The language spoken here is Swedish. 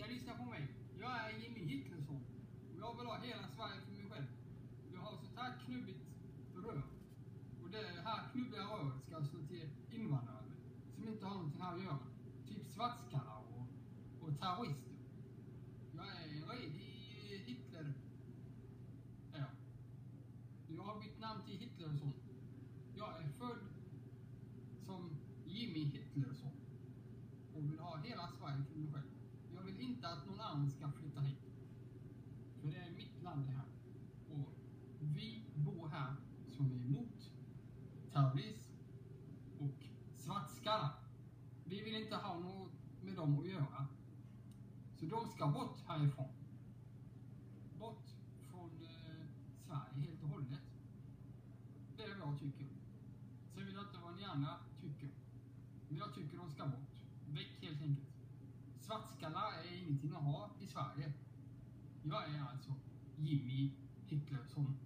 ska lyssna på mig. Jag är Jimmy Hitlersson. Och jag vill ha hela Sverige för mig själv. Jag har sånt här knubbigt rör. Och det här knubbiga röret ska slå till invandrare som inte har någonting här att göra. Typ svartskallar och terrorister. Jag är en redig Hitler. Ja. Jag har bytt namn till Hitlersson. Jag är född som Jimmy Hitlersson. Och vill ha hela Sverige för mig själv. Jag vill inte att någon annan ska flytta hit. För det är mitt land det här. Och vi bor här som är emot terrorism och svartskallar. Vi vill inte ha något med dem att göra. Så de ska bort härifrån. Bort från Sverige helt och hållet. Det är vad jag tycker. Sen vill jag inte vad ni andra tycker. Men jag tycker de ska bort. Väck helt enkelt. Svartskallar är ingenting att ha i Sverige. Jag är alltså Jimmy Hitlersson.